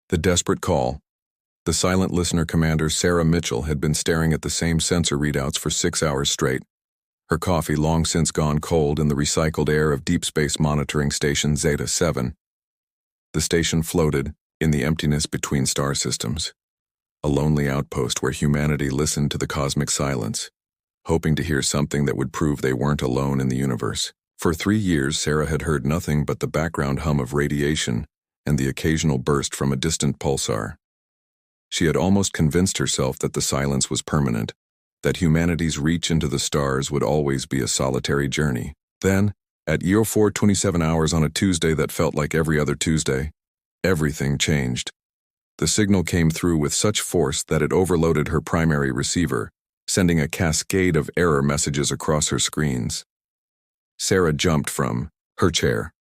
The desperate call. The silent listener commander Sarah Mitchell had been staring at the same sensor readouts for 6 hours straight, her coffee long since gone cold in the recycled air of Deep Space Monitoring Station Zeta 7. The station floated in the emptiness between star systems, a lonely outpost where humanity listened to the cosmic silence, hoping to hear something that would prove they weren't alone in the universe. For 3 years, Sarah had heard nothing but the background hum of radiation and the occasional burst from a distant pulsar. She had almost convinced herself that the silence was permanent, that humanity's reach into the stars would always be a solitary journey. Then, at 4:27 hours on a Tuesday that felt like every other Tuesday, everything changed. The signal came through with such force that it overloaded her primary receiver, sending a cascade of error messages across her screens. Sarah jumped from her chair,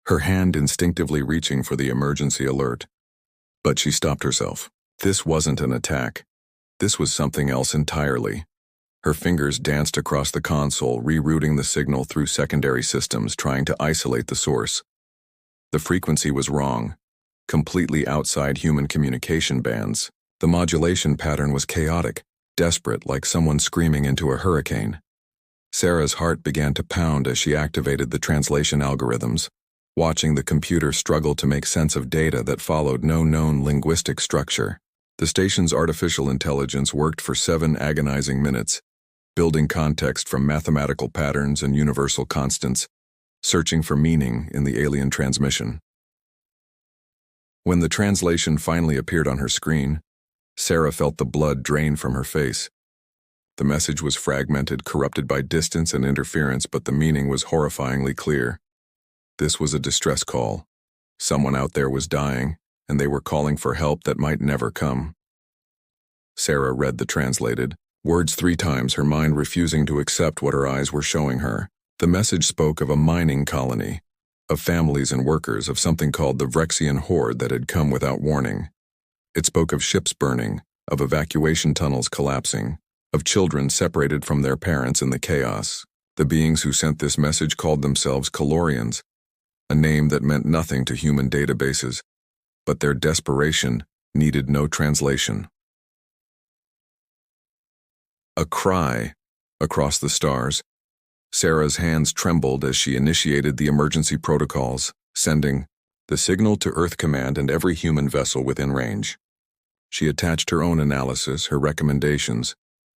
her hand instinctively reaching for the emergency alert. But she stopped herself. This wasn't an attack. This was something else entirely. Her fingers danced across the console, rerouting the signal through secondary systems, trying to isolate the source. The frequency was wrong, completely outside human communication bands. The modulation pattern was chaotic, desperate, like someone screaming into a hurricane. Sarah's heart began to pound as she activated the translation algorithms, watching the computer struggle to make sense of data that followed no known linguistic structure. The station's artificial intelligence worked for 7 agonizing minutes, building context from mathematical patterns and universal constants, searching for meaning in the alien transmission. When the translation finally appeared on her screen, Sarah felt the blood drain from her face. The message was fragmented, corrupted by distance and interference, but the meaning was horrifyingly clear. This was a distress call. Someone out there was dying, and they were calling for help that might never come. Sarah read the translated words 3 times, her mind refusing to accept what her eyes were showing her. The message spoke of a mining colony, of families and workers, of something called the Vrexian Horde that had come without warning. It spoke of ships burning, of evacuation tunnels collapsing, of children separated from their parents in the chaos. The beings who sent this message called themselves Calorians, a name that meant nothing to human databases, but their desperation needed no translation. A cry across the stars. Sarah's hands trembled as she initiated the emergency protocols, sending the signal to Earth Command and every human vessel within range. She attached her own analysis, her recommendations,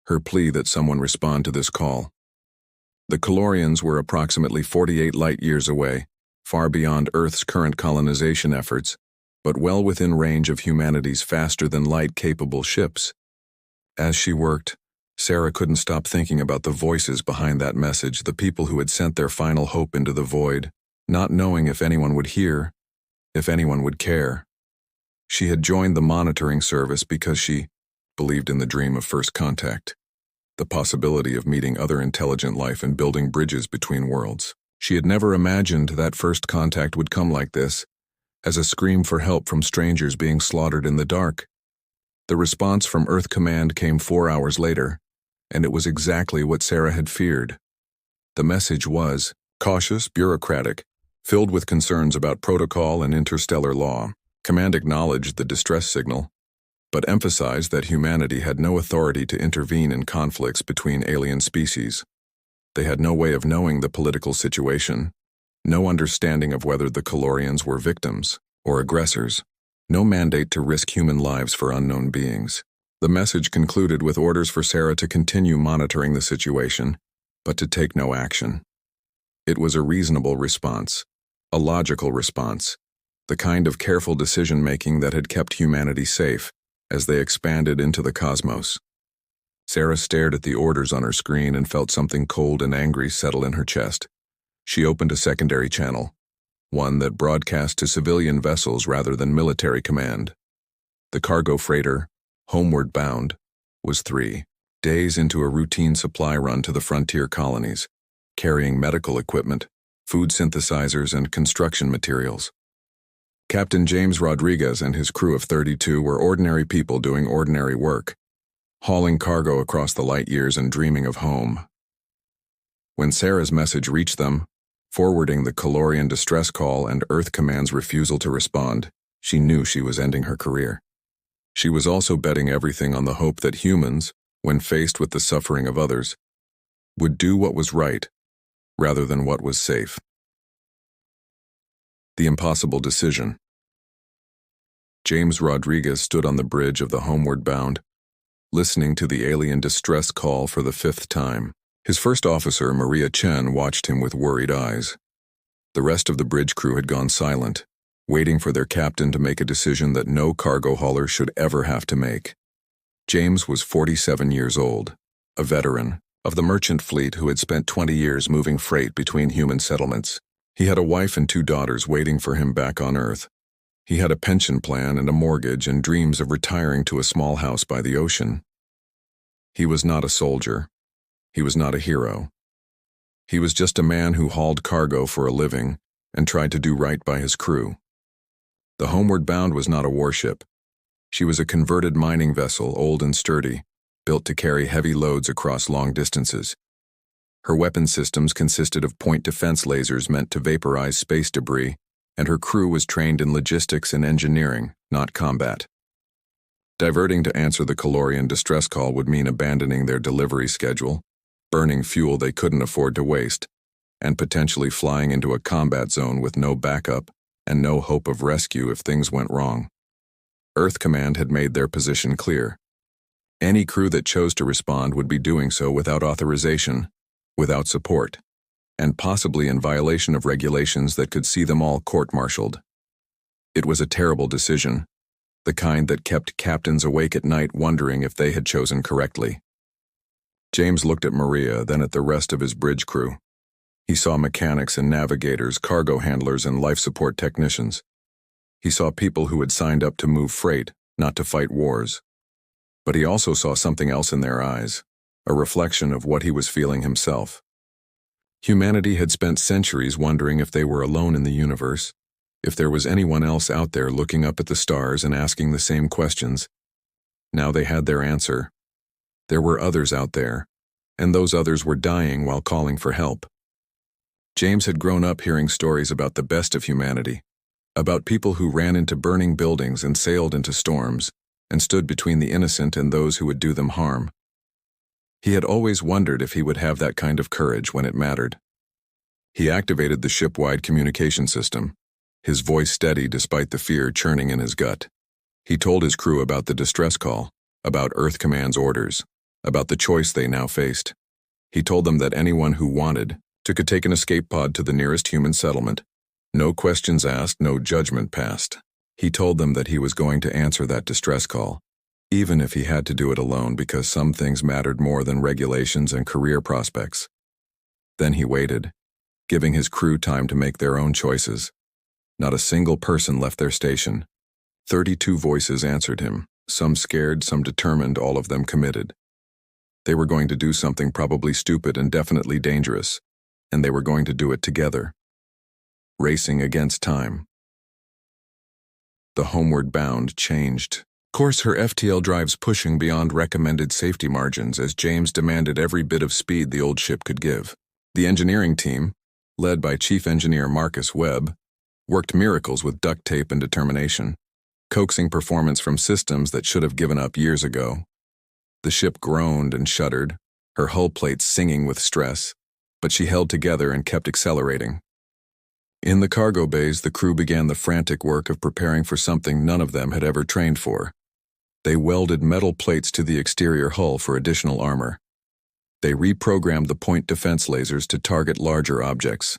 her plea that someone respond to this call. The Calorians were approximately 48 light-years away, far beyond Earth's current colonization efforts, but well within range of humanity's faster-than-light capable ships. As she worked, Sarah couldn't stop thinking about the voices behind that message, the people who had sent their final hope into the void, not knowing if anyone would hear, if anyone would care. She had joined the monitoring service because she believed in the dream of first contact, the possibility of meeting other intelligent life and building bridges between worlds. She had never imagined that first contact would come like this, as a scream for help from strangers being slaughtered in the dark. The response from Earth Command came 4 hours later, and it was exactly what Sarah had feared. The message was cautious, bureaucratic, filled with concerns about protocol and interstellar law. Command acknowledged the distress signal, but emphasized that humanity had no authority to intervene in conflicts between alien species. They had no way of knowing the political situation, no understanding of whether the Calorians were victims or aggressors, no mandate to risk human lives for unknown beings. The message concluded with orders for Sarah to continue monitoring the situation, but to take no action. It was a reasonable response, a logical response, the kind of careful decision-making that had kept humanity safe as they expanded into the cosmos. Sarah stared at the orders on her screen and felt something cold and angry settle in her chest. She opened a secondary channel, one that broadcast to civilian vessels rather than military command. The cargo freighter, homeward bound, was 3 days into a routine supply run to the frontier colonies, carrying medical equipment, food synthesizers, and construction materials. Captain James Rodriguez and his crew of 32 were ordinary people doing ordinary work, hauling cargo across the light years and dreaming of home. When Sarah's message reached them, forwarding the Calorian distress call and Earth Command's refusal to respond, She knew she was ending her career. She was also betting everything on the hope that humans, when faced with the suffering of others, would do what was right rather than what was safe. The impossible decision. James Rodriguez stood on the bridge of the Homeward Bound, listening to the alien distress call for the 5th time. His first officer, Maria Chen, watched him with worried eyes. The rest of the bridge crew had gone silent, waiting for their captain to make a decision that no cargo hauler should ever have to make. James was 47 years old, a veteran of the merchant fleet who had spent 20 years moving freight between human settlements. He had a wife and 2 daughters waiting for him back on Earth. He had a pension plan and a mortgage and dreams of retiring to a small house by the ocean. He was not a soldier. He was not a hero. He was just a man who hauled cargo for a living and tried to do right by his crew. The Homeward Bound was not a warship. She was a converted mining vessel, old and sturdy, built to carry heavy loads across long distances. Her weapon systems consisted of point defense lasers meant to vaporize space debris, and her crew was trained in logistics and engineering, not combat. Diverting to answer the Calorian distress call would mean abandoning their delivery schedule, burning fuel they couldn't afford to waste, and potentially flying into a combat zone with no backup and no hope of rescue if things went wrong. Earth Command had made their position clear. Any crew that chose to respond would be doing so without authorization, without support, and possibly in violation of regulations that could see them all court-martialed. It was a terrible decision, the kind that kept captains awake at night wondering if they had chosen correctly. James looked at Maria, then at the rest of his bridge crew. He saw mechanics and navigators, cargo handlers, and life support technicians. He saw people who had signed up to move freight, not to fight wars. But he also saw something else in their eyes, a reflection of what he was feeling himself. Humanity had spent centuries wondering if they were alone in the universe, if there was anyone else out there looking up at the stars and asking the same questions. Now they had their answer. There were others out there, and those others were dying while calling for help. James had grown up hearing stories about the best of humanity, about people who ran into burning buildings and sailed into storms, and stood between the innocent and those who would do them harm. He had always wondered if he would have that kind of courage when it mattered. He activated the ship-wide communication system, his voice steady despite the fear churning in his gut. He told his crew about the distress call, about Earth Command's orders, about the choice they now faced. He told them that anyone who wanted could take an escape pod to the nearest human settlement. No questions asked, no judgment passed. He told them that he was going to answer that distress call, even if he had to do it alone because some things mattered more than regulations and career prospects. Then he waited, giving his crew time to make their own choices. Not a single person left their station. 32 voices answered him, some scared, some determined, all of them committed. They were going to do something probably stupid and definitely dangerous, and they were going to do it together. Racing against time. The Homeward Bound changed course, her FTL drives pushing beyond recommended safety margins as James demanded every bit of speed the old ship could give. The engineering team, led by Chief Engineer Marcus Webb, worked miracles with duct tape and determination, coaxing performance from systems that should have given up years ago. The ship groaned and shuddered, her hull plates singing with stress, but she held together and kept accelerating. In the cargo bays, the crew began the frantic work of preparing for something none of them had ever trained for. They welded metal plates to the exterior hull for additional armor. They reprogrammed the point defense lasers to target larger objects.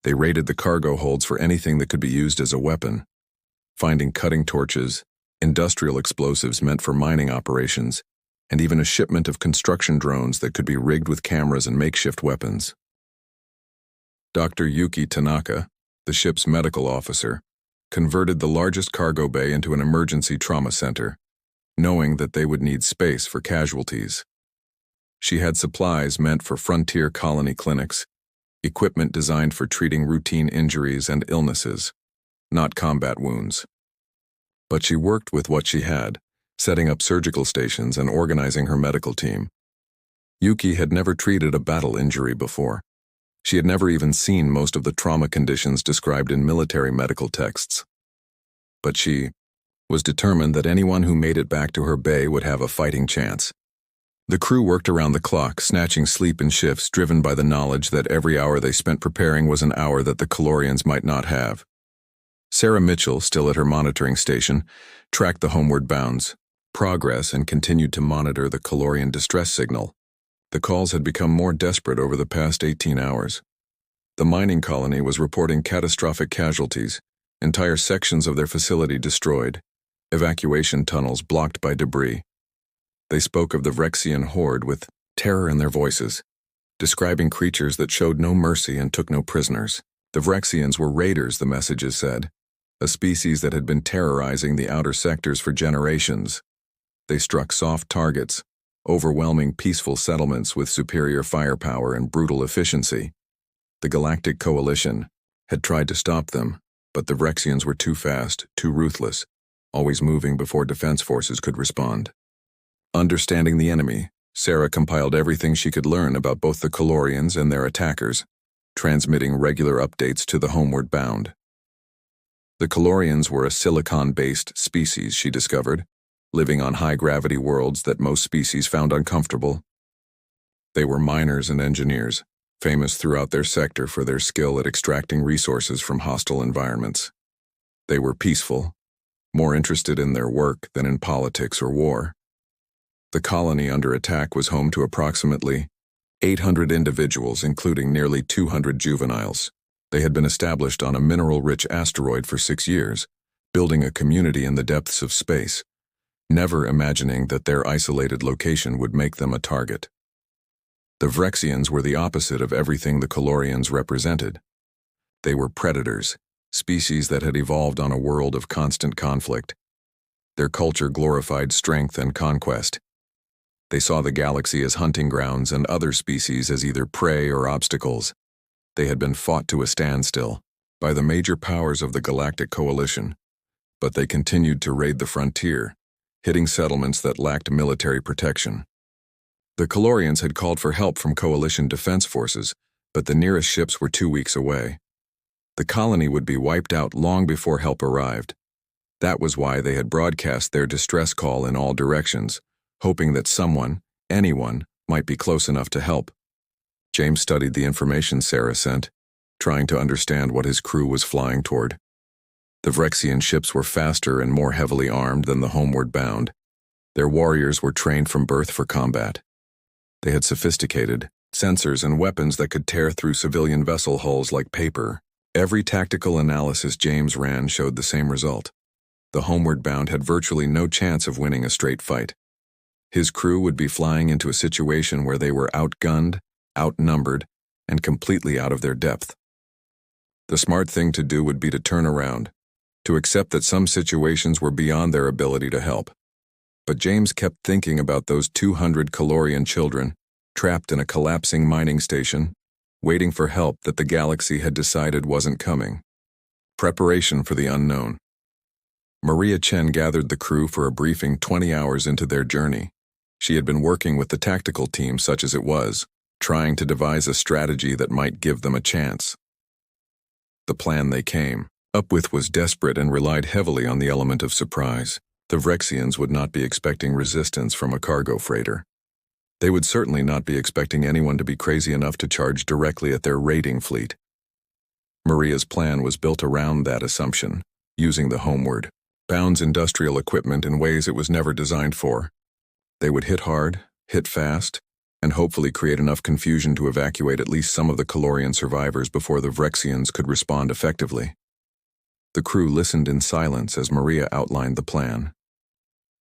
They raided the cargo holds for anything that could be used as a weapon, finding cutting torches, industrial explosives meant for mining operations, and even a shipment of construction drones that could be rigged with cameras and makeshift weapons. Dr. Yuki Tanaka, the ship's medical officer, converted the largest cargo bay into an emergency trauma center, knowing that they would need space for casualties. She had supplies meant for frontier colony clinics, equipment designed for treating routine injuries and illnesses, not combat wounds. But she worked with what she had, setting up surgical stations and organizing her medical team. Yuki had never treated a battle injury before. She had never even seen most of the trauma conditions described in military medical texts. but she was determined that anyone who made it back to her bay would have a fighting chance. The crew worked around the clock, snatching sleep in shifts, driven by the knowledge that every hour they spent preparing was an hour that the Calorians might not have. Sarah Mitchell, still at her monitoring station, tracked the homeward bound's progress and continued to monitor the Calorian distress signal. The calls had become more desperate over the past 18 hours. The mining colony was reporting catastrophic casualties, entire sections of their facility destroyed, evacuation tunnels blocked by debris. They spoke of the Vrexian horde with terror in their voices, describing creatures that showed no mercy and took no prisoners. The Vrexians were raiders, the messages said, a species that had been terrorizing the outer sectors for generations. They struck soft targets, overwhelming peaceful settlements with superior firepower and brutal efficiency. The Galactic Coalition had tried to stop them, but the Vrexians were too fast, too ruthless, always moving before defense forces could respond. Understanding the enemy, Sarah compiled everything she could learn about both the Calorians and their attackers, transmitting regular updates to the homeward bound. The Calorians were a silicon-based species, she discovered, living on high-gravity worlds that most species found uncomfortable. They were miners and engineers, famous throughout their sector for their skill at extracting resources from hostile environments. They were peaceful, more interested in their work than in politics or war. The colony under attack was home to approximately 800 individuals, including nearly 200 juveniles. They had been established on a mineral-rich asteroid for 6 years, building a community in the depths of space, never imagining that their isolated location would make them a target. The Vrexians were the opposite of everything the Calorians represented. They were predators, species that had evolved on a world of constant conflict. Their culture glorified strength and conquest. They saw the galaxy as hunting grounds and other species as either prey or obstacles. They had been fought to a standstill by the major powers of the Galactic Coalition, but they continued to raid the frontier, hitting settlements that lacked military protection. The Calorians had called for help from Coalition defense forces, but the nearest ships were 2 weeks away. The colony would be wiped out long before help arrived. That was why they had broadcast their distress call in all directions, hoping that someone, anyone, might be close enough to help. James studied the information Sarah sent, trying to understand what his crew was flying toward. The Vrexian ships were faster and more heavily armed than the homeward bound. Their warriors were trained from birth for combat. They had sophisticated sensors and weapons that could tear through civilian vessel hulls like paper. Every tactical analysis James ran showed the same result. The homeward bound had virtually no chance of winning a straight fight. His crew would be flying into a situation where they were outgunned, outnumbered, and completely out of their depth. The smart thing to do would be to turn around, to accept that some situations were beyond their ability to help. But James kept thinking about those 200 Calorian children, trapped in a collapsing mining station, waiting for help that the galaxy had decided wasn't coming. Preparation for the unknown. Maria Chen gathered the crew for a briefing 20 hours into their journey. She had been working with the tactical team, such as it was, trying to devise a strategy that might give them a chance. The plan they came up with was desperate and relied heavily on the element of surprise. The Vrexians would not be expecting resistance from a cargo freighter. They would certainly not be expecting anyone to be crazy enough to charge directly at their raiding fleet. Maria's plan was built around that assumption, using the homeward bound's industrial equipment in ways it was never designed for. They would hit hard, hit fast, and hopefully create enough confusion to evacuate at least some of the Calorian survivors before the Vrexians could respond effectively. The crew listened in silence as Maria outlined the plan.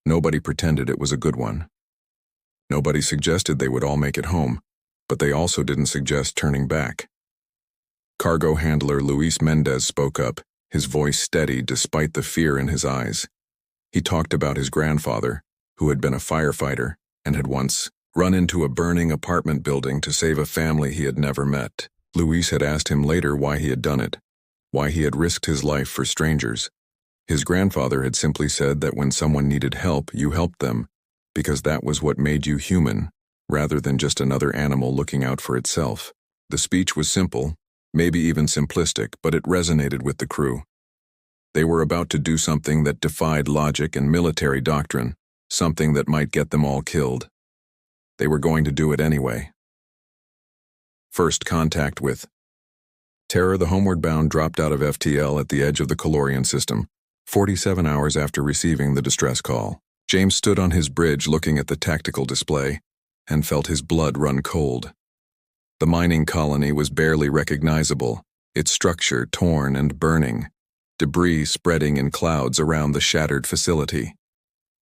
Nobody pretended it was a good one. Nobody suggested they would all make it home, but they also didn't suggest turning back. Cargo handler Luis Mendez spoke up, his voice steady despite the fear in his eyes. He talked about his grandfather, who had been a firefighter and had once run into a burning apartment building to save a family he had never met. Luis had asked him later why he had done it, why he had risked his life for strangers. His grandfather had simply said that when someone needed help, you helped them, because that was what made you human, rather than just another animal looking out for itself. The speech was simple, maybe even simplistic, but it resonated with the crew. They were about to do something that defied logic and military doctrine, something that might get them all killed. They were going to do it anyway. First contact with Terror. The Homeward Bound dropped out of FTL at the edge of the Calorian system, 47 hours after receiving the distress call. James stood on his bridge looking at the tactical display and felt his blood run cold. The mining colony was barely recognizable, its structure torn and burning, debris spreading in clouds around the shattered facility.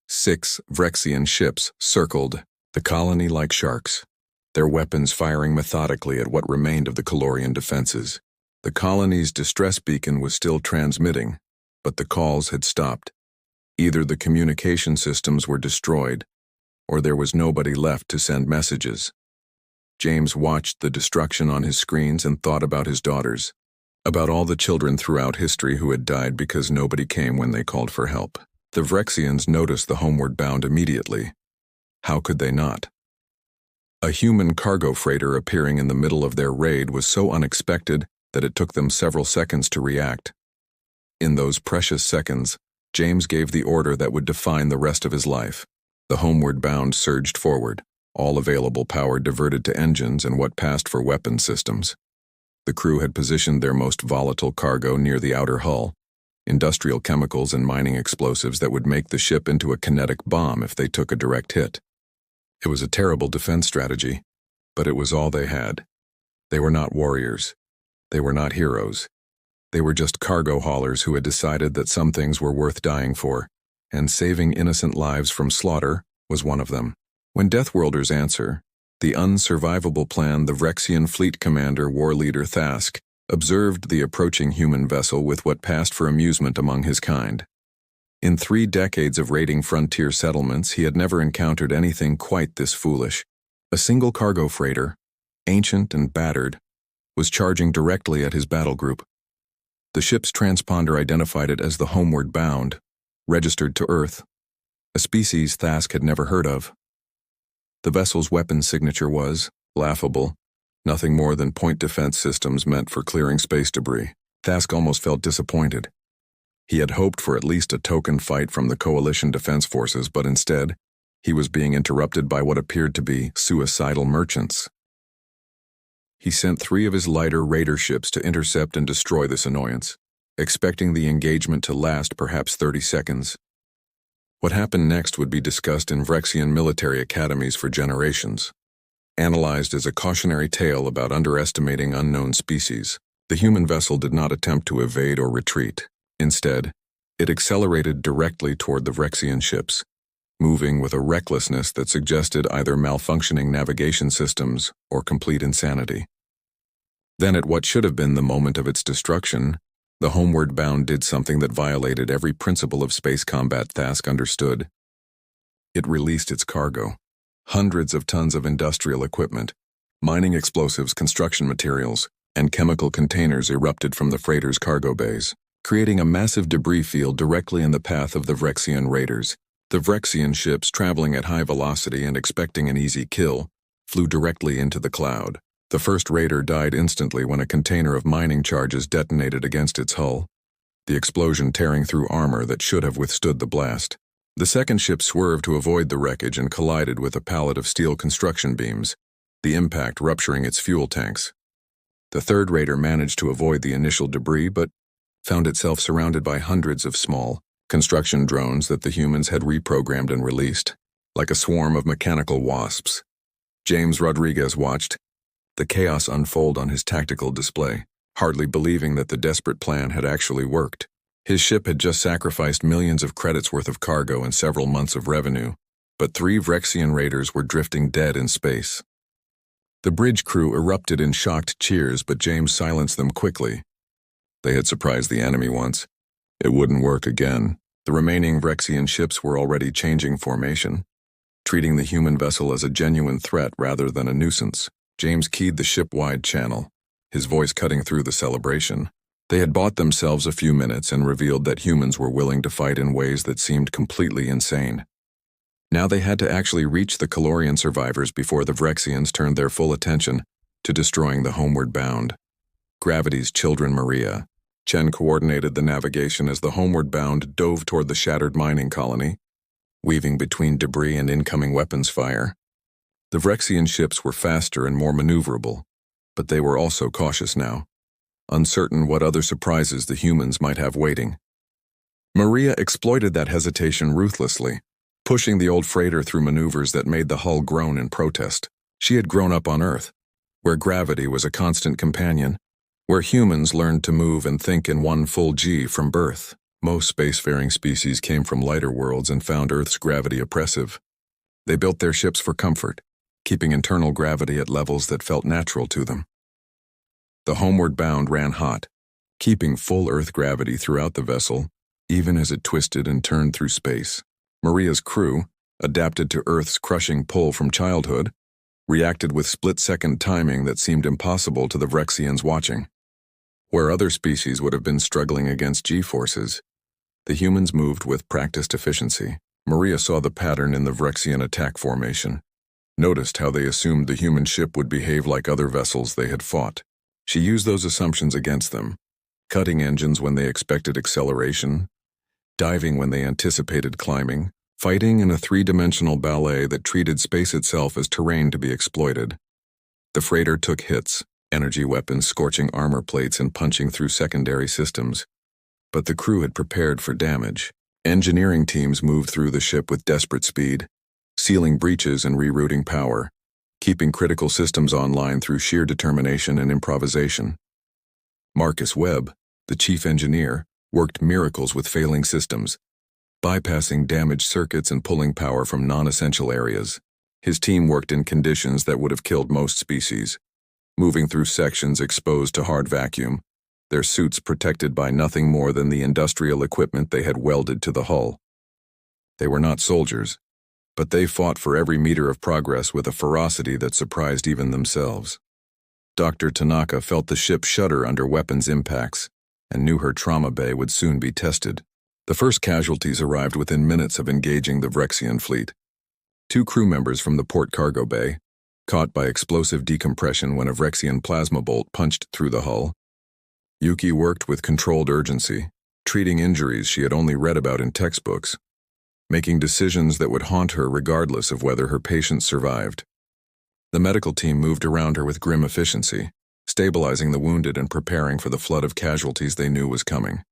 6 Vrexian ships circled the colony like sharks, their weapons firing methodically at what remained of the Calorian defenses. The colony's distress beacon was still transmitting, but the calls had stopped. Either the communication systems were destroyed, or there was nobody left to send messages. James watched the destruction on his screens and thought about his daughters, about all the children throughout history who had died because nobody came when they called for help. The Vrexians noticed the Homeward Bound immediately. How could they not? A human cargo freighter appearing in the middle of their raid was so unexpected that it took them several seconds to react. In those precious seconds, James gave the order that would define the rest of his life. The Homeward Bound surged forward, all available power diverted to engines and what passed for weapon systems. The crew had positioned their most volatile cargo near the outer hull, industrial chemicals and mining explosives that would make the ship into a kinetic bomb if they took a direct hit. It was a terrible defense strategy, but it was all they had. They were not warriors. They were not heroes. They were just cargo haulers who had decided that some things were worth dying for, and saving innocent lives from slaughter was one of them. When Deathworlders answer, the unsurvivable plan, the Vrexian fleet commander, war leader Thask, observed the approaching human vessel with what passed for amusement among his kind. In 3 decades of raiding frontier settlements, he had never encountered anything quite this foolish. A single cargo freighter, ancient and battered, was charging directly at his battle group. The ship's transponder identified it as the Homeward Bound, registered to Earth, a species Thask had never heard of. The vessel's weapon signature was laughable, nothing more than point defense systems meant for clearing space debris. Thask almost felt disappointed. He had hoped for at least a token fight from the Coalition Defense Forces, but instead, he was being interrupted by what appeared to be suicidal merchants. He sent 3 of his lighter raider ships to intercept and destroy this annoyance, expecting the engagement to last perhaps 30 seconds. What happened next would be discussed in Vrexian military academies for generations, analyzed as a cautionary tale about underestimating unknown species. The human vessel did not attempt to evade or retreat. Instead, it accelerated directly toward the Vrexian ships, moving with a recklessness that suggested either malfunctioning navigation systems or complete insanity. Then, at what should have been the moment of its destruction, the Homeward Bound did something that violated every principle of space combat Thask understood. It released its cargo. Hundreds of tons of industrial equipment, mining explosives, construction materials, and chemical containers erupted from the freighter's cargo bays, creating a massive debris field directly in the path of the Vrexian raiders. The Vrexian ships, traveling at high velocity and expecting an easy kill, flew directly into the cloud. The first raider died instantly when a container of mining charges detonated against its hull, the explosion tearing through armor that should have withstood the blast. The second ship swerved to avoid the wreckage and collided with a pallet of steel construction beams, the impact rupturing its fuel tanks. The third raider managed to avoid the initial debris but found itself surrounded by hundreds of small construction drones that the humans had reprogrammed and released, like a swarm of mechanical wasps. James Rodriguez watched the chaos unfold on his tactical display, hardly believing that the desperate plan had actually worked. His ship had just sacrificed millions of credits worth of cargo and several months of revenue, but 3 Vrexian raiders were drifting dead in space. The bridge crew erupted in shocked cheers, but James silenced them quickly. They had surprised the enemy once. It wouldn't work again. The remaining Vrexian ships were already changing formation, treating the human vessel as a genuine threat rather than a nuisance. James keyed the ship-wide channel, his voice cutting through the celebration. They had bought themselves a few minutes and revealed that humans were willing to fight in ways that seemed completely insane. Now they had to actually reach the Calorian survivors before the Vrexians turned their full attention to destroying the Homeward Bound. Gravity's children, Maria, Chen coordinated the navigation as the homeward bound dove toward the shattered mining colony, weaving between debris and incoming weapons fire. The Vrexian ships were faster and more maneuverable, but they were also cautious now, uncertain what other surprises the humans might have waiting. Maria exploited that hesitation ruthlessly, pushing the old freighter through maneuvers that made the hull groan in protest. She had grown up on Earth, where gravity was a constant companion, where humans learned to move and think in one full G from birth. Most spacefaring species came from lighter worlds and found Earth's gravity oppressive. They built their ships for comfort, keeping internal gravity at levels that felt natural to them. The homeward bound ran hot, keeping full Earth gravity throughout the vessel, even as it twisted and turned through space. Maria's crew, adapted to Earth's crushing pull from childhood, reacted with split-second timing that seemed impossible to the Vrexians watching. Where other species would have been struggling against G-forces, the humans moved with practiced efficiency. Maria saw the pattern in the Vrexian attack formation, noticed how they assumed the human ship would behave like other vessels they had fought. She used those assumptions against them, cutting engines when they expected acceleration, diving when they anticipated climbing, fighting in a three-dimensional ballet that treated space itself as terrain to be exploited. The freighter took hits, energy weapons scorching armor plates and punching through secondary systems. But the crew had prepared for damage. Engineering teams moved through the ship with desperate speed, sealing breaches and rerouting power, keeping critical systems online through sheer determination and improvisation. Marcus Webb, the chief engineer, worked miracles with failing systems, bypassing damaged circuits and pulling power from non-essential areas. His team worked in conditions that would have killed most species, moving through sections exposed to hard vacuum, their suits protected by nothing more than the industrial equipment they had welded to the hull. They were not soldiers, but they fought for every meter of progress with a ferocity that surprised even themselves. Dr. Tanaka felt the ship shudder under weapons impacts and knew her trauma bay would soon be tested. The first casualties arrived within minutes of engaging the Vrexian fleet. 2 crew members from the port cargo bay, caught by explosive decompression when a Vrexian plasma bolt punched through the hull. Yuki worked with controlled urgency, treating injuries she had only read about in textbooks, making decisions that would haunt her regardless of whether her patients survived. The medical team moved around her with grim efficiency, stabilizing the wounded and preparing for the flood of casualties they knew was coming.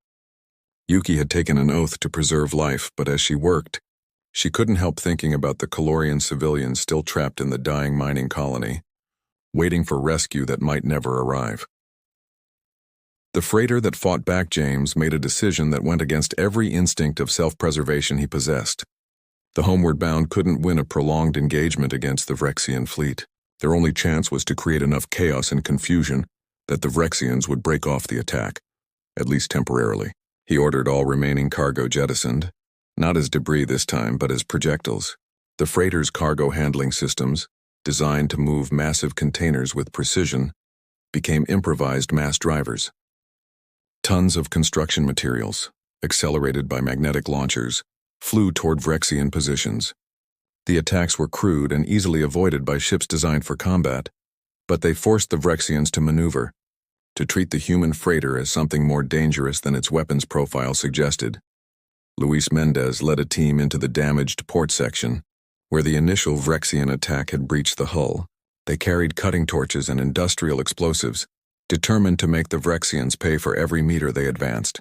Yuki had taken an oath to preserve life, but as she worked, she couldn't help thinking about the Calorian civilians still trapped in the dying mining colony, waiting for rescue that might never arrive. The freighter that fought back James made a decision that went against every instinct of self-preservation he possessed. The homeward bound couldn't win a prolonged engagement against the Vrexian fleet. Their only chance was to create enough chaos and confusion that the Vrexians would break off the attack, at least temporarily. He ordered all remaining cargo jettisoned, not as debris this time, but as projectiles. The freighter's cargo handling systems, designed to move massive containers with precision, became improvised mass drivers. Tons of construction materials, accelerated by magnetic launchers, flew toward Vrexian positions. The attacks were crude and easily avoided by ships designed for combat, but they forced the Vrexians to maneuver, to treat the human freighter as something more dangerous than its weapons profile suggested. Luis Mendez led a team into the damaged port section, where the initial Vrexian attack had breached the hull. They carried cutting torches and industrial explosives, determined to make the Vrexians pay for every meter they advanced.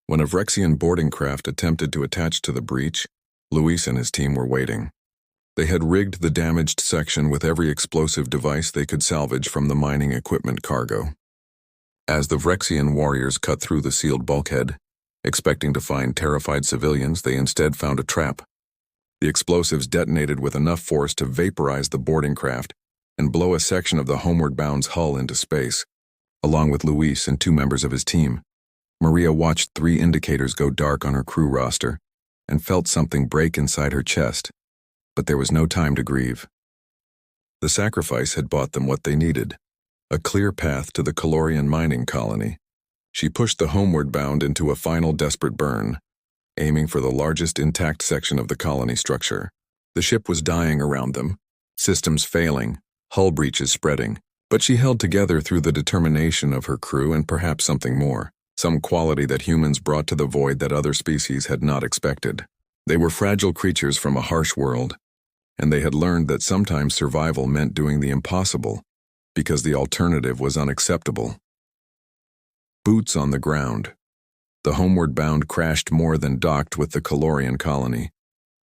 When a Vrexian boarding craft attempted to attach to the breach, Luis and his team were waiting. They had rigged the damaged section with every explosive device they could salvage from the mining equipment cargo. As the Vrexian warriors cut through the sealed bulkhead, expecting to find terrified civilians, they instead found a trap. The explosives detonated with enough force to vaporize the boarding craft and blow a section of the homeward bound's hull into space, along with Luis and 2 members of his team. Maria watched 3 indicators go dark on her crew roster and felt something break inside her chest, but there was no time to grieve. The sacrifice had bought them what they needed, a clear path to the Calorian mining colony. She pushed the homeward bound into a final desperate burn, aiming for the largest intact section of the colony structure. The ship was dying around them, systems failing, hull breaches spreading, but she held together through the determination of her crew and perhaps something more. some quality that humans brought to the void that other species had not expected. They were fragile creatures from a harsh world, and they had learned that sometimes survival meant doing the impossible because the alternative was unacceptable. Boots on the ground. The homeward bound crashed more than docked with the Calorian colony,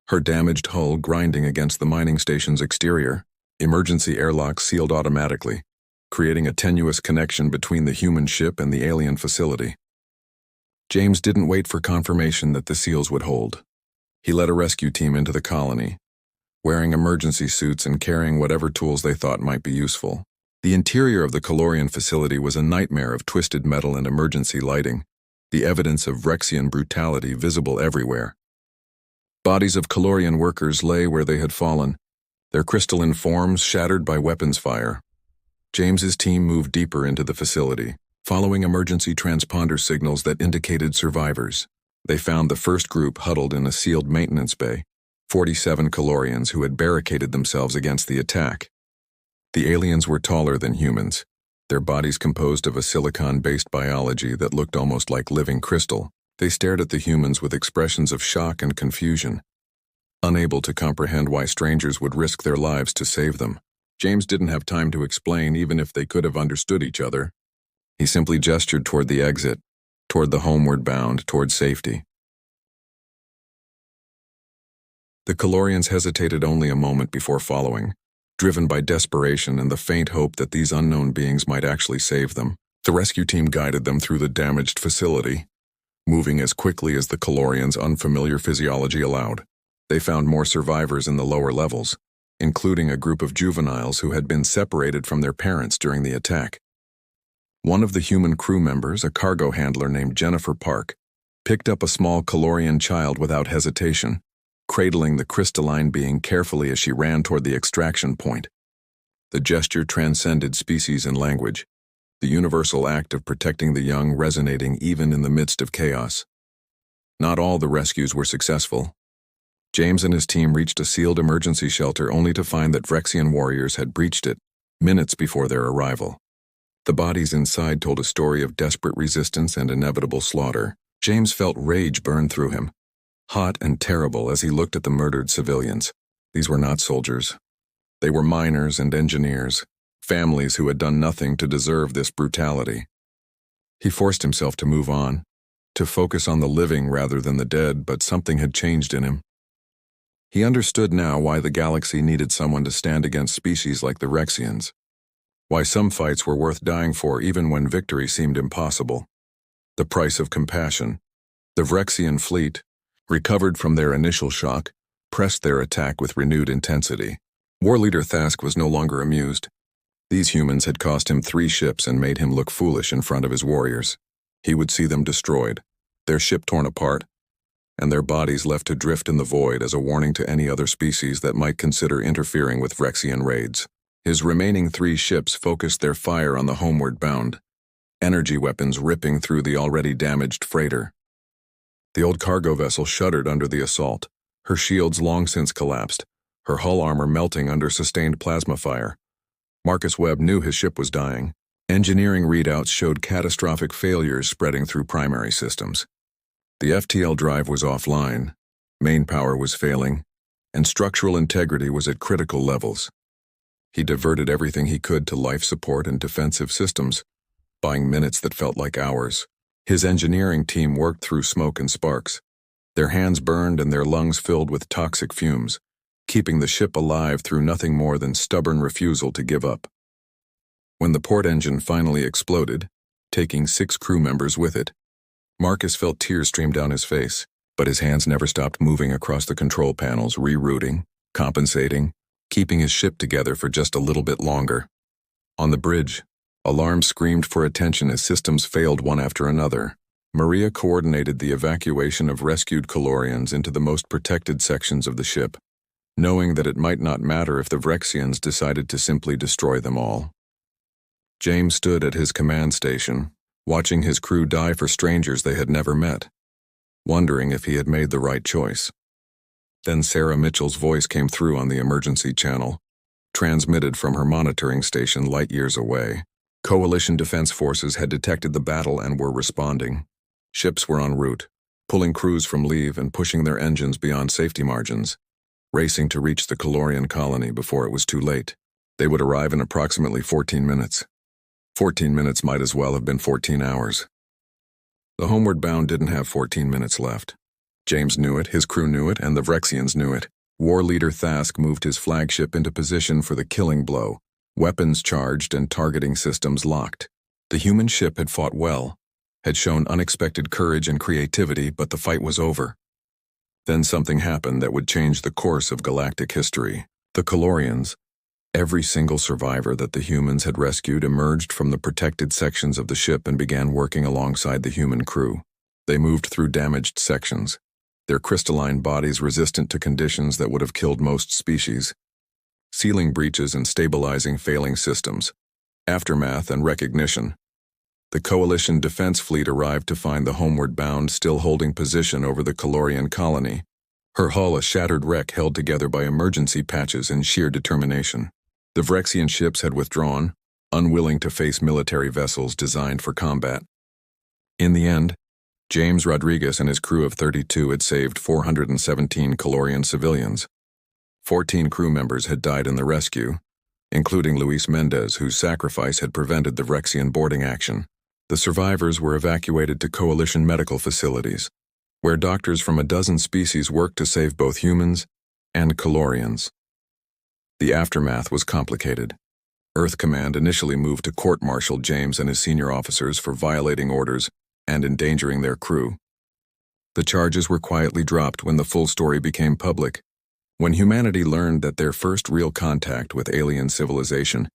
her damaged hull grinding against the mining station's exterior. Emergency airlocks sealed automatically, creating a tenuous connection between the human ship and the alien facility. James didn't wait for confirmation that the seals would hold. He led a rescue team into the colony, wearing emergency suits and carrying whatever tools they thought might be useful. The interior of the Calorian facility was a nightmare of twisted metal and emergency lighting, the evidence of Rexian brutality visible everywhere. Bodies of Calorian workers lay where they had fallen, their crystalline forms shattered by weapons fire. James's team moved deeper into the facility, following emergency transponder signals that indicated survivors. They found the first group huddled in a sealed maintenance bay, 47 Calorians who had barricaded themselves against the attack. The aliens were taller than humans, their bodies composed of a silicon-based biology that looked almost like living crystal. They stared at the humans with expressions of shock and confusion, unable to comprehend why strangers would risk their lives to save them. James didn't have time to explain, even if they could have understood each other. He simply gestured toward the exit, toward the homeward bound, toward safety. The Calorians hesitated only a moment before following, driven by desperation and the faint hope that these unknown beings might actually save them. The rescue team guided them through the damaged facility, moving as quickly as the Calorians' unfamiliar physiology allowed. They found more survivors in the lower levels, including a group of juveniles who had been separated from their parents during the attack. One of the human crew members, a cargo handler named Jennifer Park, picked up a small Calorian child without hesitation, cradling the crystalline being carefully as she ran toward the extraction point. The gesture transcended species and language, the universal act of protecting the young resonating even in the midst of chaos. Not all the rescues were successful. James and his team reached a sealed emergency shelter only to find that Rexian warriors had breached it minutes before their arrival. The bodies inside told a story of desperate resistance and inevitable slaughter. James felt rage burn through him, hot and terrible as he looked at the murdered civilians. These were not soldiers. They were miners and engineers, families who had done nothing to deserve this brutality. He forced himself to move on, to focus on the living rather than the dead, but something had changed in him. He understood now why the galaxy needed someone to stand against species like the Rexians, why some fights were worth dying for even when victory seemed impossible. The price of compassion. The Rexian fleet, recovered from their initial shock, pressed their attack with renewed intensity. War leader Thask was no longer amused. These humans had cost him 3 ships and made him look foolish in front of his warriors. He would see them destroyed, their ship torn apart, and their bodies left to drift in the void as a warning to any other species that might consider interfering with Rexian raids. His remaining 3 ships focused their fire on the homeward bound, energy weapons ripping through the already damaged freighter. The old cargo vessel shuddered under the assault, her shields long since collapsed, her hull armor melting under sustained plasma fire. Marcus Webb knew his ship was dying. Engineering readouts showed catastrophic failures spreading through primary systems. The FTL drive was offline, main power was failing, and structural integrity was at critical levels. He diverted everything he could to life support and defensive systems, buying minutes that felt like hours. His engineering team worked through smoke and sparks, their hands burned and their lungs filled with toxic fumes, keeping the ship alive through nothing more than stubborn refusal to give up. When the port engine finally exploded, taking 6 crew members with it, Marcus felt tears stream down his face, but his hands never stopped moving across the control panels, rerouting, compensating, keeping his ship together for just a little bit longer. On the bridge, alarms screamed for attention as systems failed one after another. Maria coordinated the evacuation of rescued Calorians into the most protected sections of the ship, knowing that it might not matter if the Vrexians decided to simply destroy them all. James stood at his command station, watching his crew die for strangers they had never met, wondering if he had made the right choice. Then Sarah Mitchell's voice came through on the emergency channel, transmitted from her monitoring station light years away. Coalition defense forces had detected the battle and were responding. Ships were en route, pulling crews from leave and pushing their engines beyond safety margins, racing to reach the Calorian colony before it was too late. They would arrive in approximately 14 minutes. 14 minutes might as well have been 14 hours. The homeward bound didn't have 14 minutes left. James knew it, his crew knew it, and the Vrexians knew it. War leader Thask moved his flagship into position for the killing blow, weapons charged and targeting systems locked. The human ship had fought well, had shown unexpected courage and creativity, but the fight was over. Then something happened that would change the course of galactic history. The Calorians, every single survivor that the humans had rescued, emerged from the protected sections of the ship and began working alongside the human crew. They moved through damaged sections, their crystalline bodies resistant to conditions that would have killed most species, sealing breaches and stabilizing failing systems. Aftermath and recognition. The Coalition defense fleet arrived to find the homeward bound still holding position over the Calorian colony, her hull a shattered wreck held together by emergency patches and sheer determination. The Vrexian ships had withdrawn, unwilling to face military vessels designed for combat. In the end, James Rodriguez and his crew of 32 had saved 417 Calorian civilians. 14 crew members had died in the rescue, including Luis Mendez, whose sacrifice had prevented the Vrexian boarding action. The survivors were evacuated to Coalition medical facilities, where doctors from a dozen species worked to save both humans and Calorians. The aftermath was complicated. Earth Command initially moved to court-martial James and his senior officers for violating orders and endangering their crew. The charges were quietly dropped when the full story became public, when humanity learned that their first real contact with alien civilization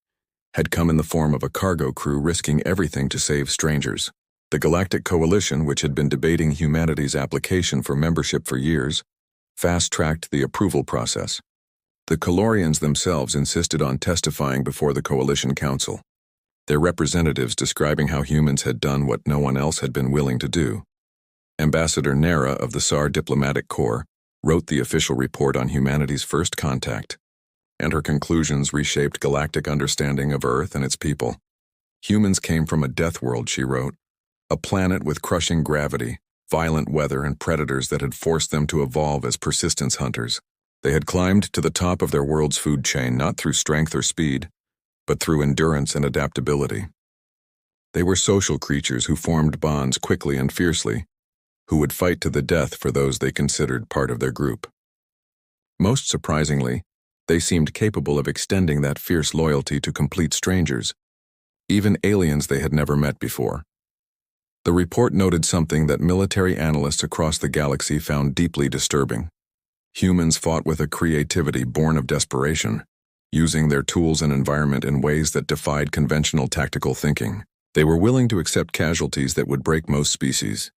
had come in the form of a cargo crew risking everything to save strangers. The Galactic Coalition, which had been debating humanity's application for membership for years, fast-tracked the approval process. The Calorians themselves insisted on testifying before the Coalition Council, their representatives describing how humans had done what no one else had been willing to do. Ambassador Nera of the SAR Diplomatic Corps wrote the official report on humanity's first contact, and her conclusions reshaped galactic understanding of Earth and its people. Humans came from a death world, she wrote, a planet with crushing gravity, violent weather, and predators that had forced them to evolve as persistence hunters. They had climbed to the top of their world's food chain not through strength or speed, but through endurance and adaptability. They were social creatures who formed bonds quickly and fiercely, who would fight to the death for those they considered part of their group. Most surprisingly, they seemed capable of extending that fierce loyalty to complete strangers, even aliens they had never met before. The report noted something that military analysts across the galaxy found deeply disturbing. Humans fought with a creativity born of desperation, using their tools and environment in ways that defied conventional tactical thinking. They were willing to accept casualties that would break most species,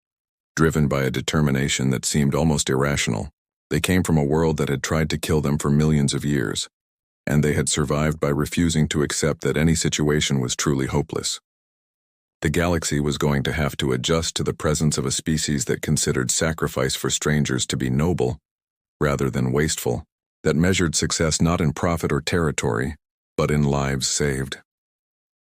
driven by a determination that seemed almost irrational. They came from a world that had tried to kill them for millions of years, and they had survived by refusing to accept that any situation was truly hopeless. The galaxy was going to have to adjust to the presence of a species that considered sacrifice for strangers to be noble, rather than wasteful, that measured success not in profit or territory, but in lives saved.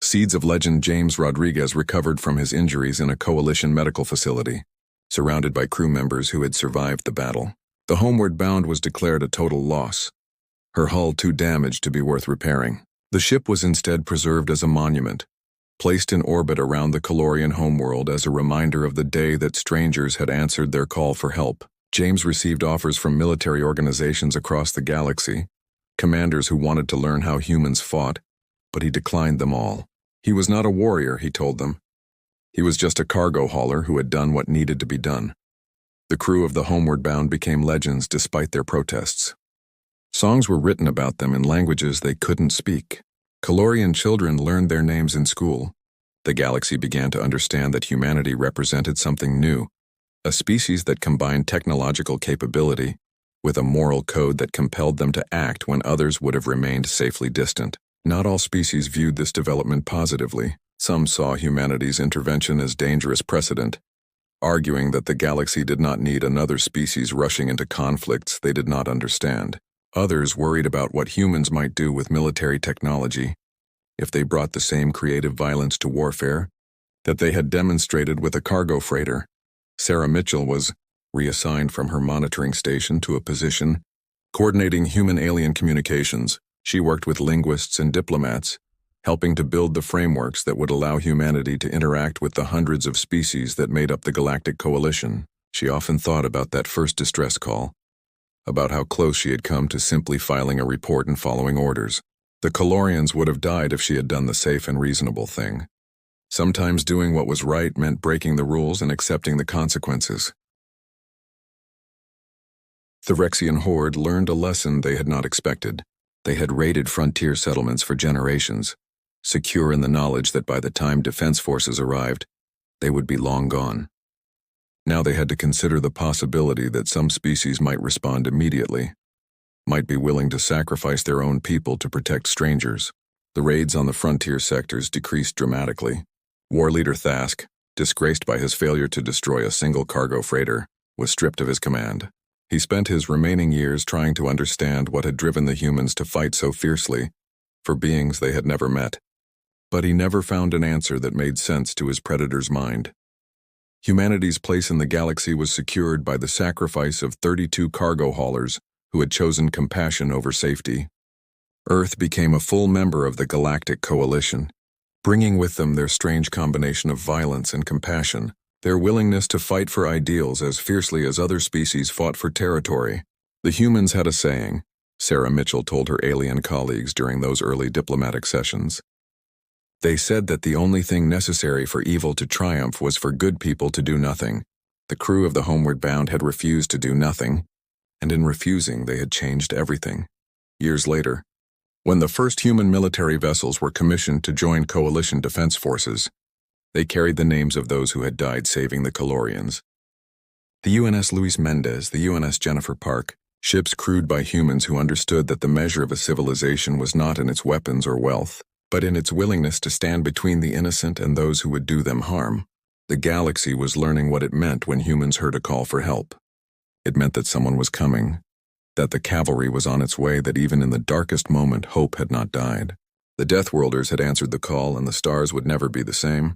Seeds of legend James Rodriguez recovered from his injuries in a Coalition medical facility, surrounded by crew members who had survived the battle. The homeward bound was declared a total loss, her hull too damaged to be worth repairing. The ship was instead preserved as a monument, placed in orbit around the Calorian homeworld as a reminder of the day that strangers had answered their call for help. James received offers from military organizations across the galaxy, commanders who wanted to learn how humans fought, but he declined them all. He was not a warrior, he told them. He was just a cargo hauler who had done what needed to be done. The crew of the homeward bound became legends despite their protests. Songs were written about them in languages they couldn't speak. Calorian children learned their names in school. The galaxy began to understand that humanity represented something new, a species that combined technological capability with a moral code that compelled them to act when others would have remained safely distant. Not all species viewed this development positively. Some saw humanity's intervention as dangerous precedent, arguing that the galaxy did not need another species rushing into conflicts they did not understand. Others worried about what humans might do with military technology, if they brought the same creative violence to warfare that they had demonstrated with a cargo freighter. Sarah Mitchell was reassigned from her monitoring station to a position coordinating human-alien communications. She worked with linguists and diplomats, helping to build the frameworks that would allow humanity to interact with the hundreds of species that made up the Galactic Coalition. She often thought about that first distress call, about how close she had come to simply filing a report and following orders. The Calorians would have died if she had done the safe and reasonable thing. Sometimes doing what was right meant breaking the rules and accepting the consequences. The Rexian horde learned a lesson they had not expected. They had raided frontier settlements for generations, secure in the knowledge that by the time defense forces arrived, they would be long gone. Now they had to consider the possibility that some species might respond immediately, might be willing to sacrifice their own people to protect strangers. The raids on the frontier sectors decreased dramatically. War leader Thask, disgraced by his failure to destroy a single cargo freighter, was stripped of his command. He spent his remaining years trying to understand what had driven the humans to fight so fiercely for beings they had never met. But he never found an answer that made sense to his predator's mind. Humanity's place in the galaxy was secured by the sacrifice of 32 cargo haulers who had chosen compassion over safety. Earth became a full member of the Galactic Coalition, bringing with them their strange combination of violence and compassion, their willingness to fight for ideals as fiercely as other species fought for territory. The humans had a saying, Sarah Mitchell told her alien colleagues during those early diplomatic sessions. They said that the only thing necessary for evil to triumph was for good people to do nothing. The crew of the Homeward Bound had refused to do nothing, and in refusing they had changed everything. Years later, when the first human military vessels were commissioned to join coalition defense forces, they carried the names of those who had died saving the Calorians. The UNS Luis Mendez, the UNS Jennifer Park, ships crewed by humans who understood that the measure of a civilization was not in its weapons or wealth, but in its willingness to stand between the innocent and those who would do them harm. The galaxy was learning what it meant when humans heard a call for help. It meant that someone was coming, that the cavalry was on its way, that even in the darkest moment hope had not died. The Deathworlders had answered the call, and the stars would never be the same.